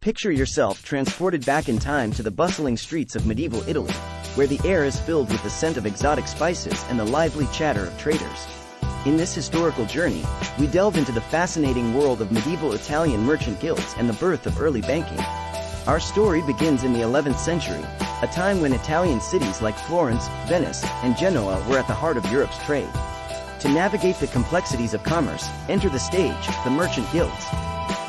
Picture yourself transported back in time to the bustling streets of medieval Italy, where the air is filled with the scent of exotic spices and the lively chatter of traders. In this historical journey, we delve into the fascinating world of medieval Italian merchant guilds and the birth of early banking. Our story begins in the 11th century, a time when Italian cities like Florence, Venice, and Genoa were at the heart of Europe's trade. To navigate the complexities of commerce, enter the stage, the merchant guilds.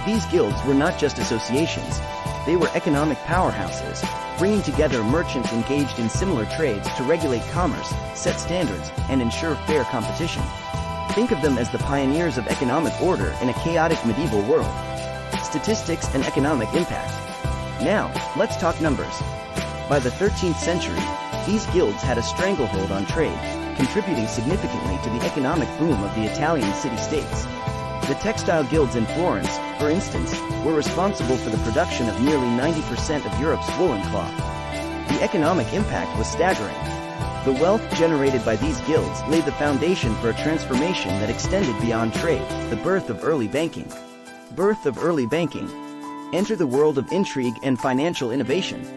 These guilds were not just associations, they were economic powerhouses, bringing together merchants engaged in similar trades to regulate commerce, set standards, and ensure fair competition. Think of them as the pioneers of economic order in a chaotic medieval world. Statistics and economic impact. Now, let's talk numbers. By the 13th century, these guilds had a stranglehold on trade, contributing significantly to the economic boom of the Italian city-states. The textile guilds in Florence, for instance, were responsible for the production of nearly 90% of Europe's woolen cloth. The economic impact was staggering. The wealth generated by these guilds laid the foundation for a transformation that extended beyond trade, the birth of early banking. Birth of early banking. Enter the world of intrigue and financial innovation.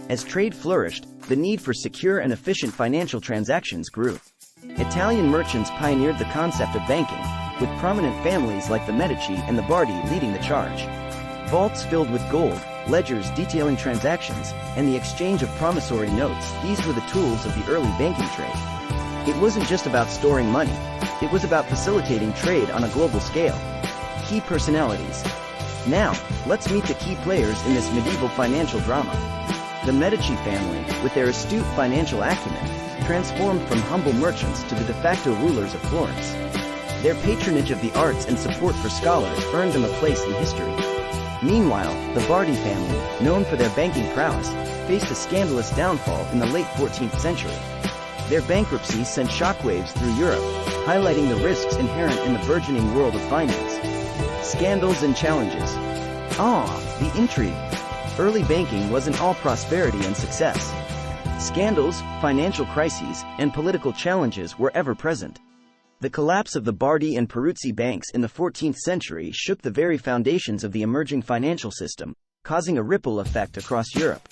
As trade flourished, the need for secure and efficient financial transactions grew. Italian merchants pioneered the concept of banking, with prominent families like the Medici and the Bardi leading the charge. Vaults filled with gold, ledgers detailing transactions, and the exchange of promissory notes, these were the tools of the early banking trade. It wasn't just about storing money, it was about facilitating trade on a global scale. Key personalities. Now, let's meet the key players in this medieval financial drama. The Medici family, with their astute financial acumen, transformed from humble merchants to the de facto rulers of Florence. Their patronage of the arts and support for scholars earned them a place in history. Meanwhile, the Bardi family, known for their banking prowess, faced a scandalous downfall in the late 14th century. Their bankruptcy sent shockwaves through Europe, highlighting the risks inherent in the burgeoning world of finance. Scandals and challenges. The intrigue. Early banking wasn't all prosperity and success. Scandals, financial crises, and political challenges were ever present. The collapse of the Bardi and Peruzzi banks in the 14th century shook the very foundations of the emerging financial system, causing a ripple effect across Europe.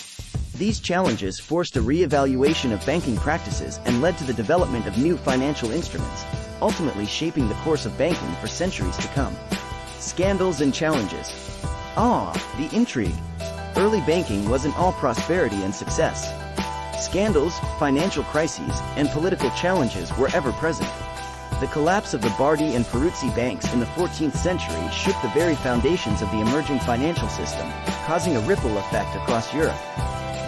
These challenges forced a re-evaluation of banking practices and led to the development of new financial instruments, ultimately shaping the course of banking for centuries to come. Scandals and challenges. The intrigue. Early banking wasn't all prosperity and success. Scandals, financial crises, and political challenges were ever present. The collapse of the Bardi and Peruzzi banks in the 14th century shook the very foundations of the emerging financial system, causing a ripple effect across Europe.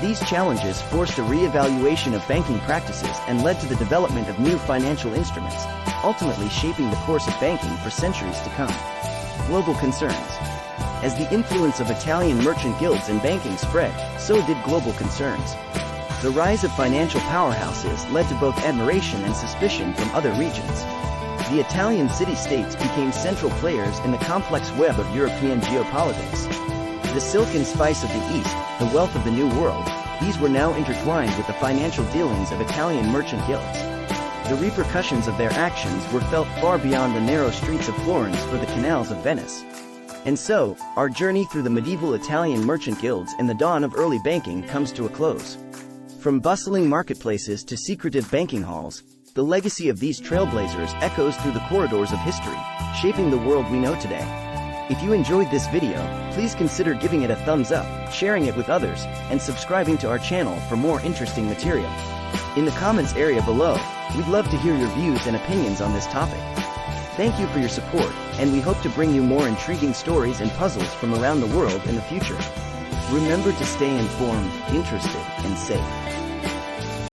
These challenges forced a re-evaluation of banking practices and led to the development of new financial instruments, ultimately shaping the course of banking for centuries to come. Global concerns. As the influence of Italian merchant guilds in banking spread, so did global concerns. The rise of financial powerhouses led to both admiration and suspicion from other regions. The Italian city-states became central players in the complex web of European geopolitics. The silk and spice of the East, the wealth of the New World, these were now intertwined with the financial dealings of Italian merchant guilds. The repercussions of their actions were felt far beyond the narrow streets of Florence or the canals of Venice. And so, our journey through the medieval Italian merchant guilds and the dawn of early banking comes to a close. From bustling marketplaces to secretive banking halls, the legacy of these trailblazers echoes through the corridors of history, shaping the world we know today. If you enjoyed this video, please consider giving it a thumbs up, sharing it with others, and subscribing to our channel for more interesting material. In the comments area below, we'd love to hear your views and opinions on this topic. Thank you for your support, and we hope to bring you more intriguing stories and puzzles from around the world in the future. Remember to stay informed, interested, and safe.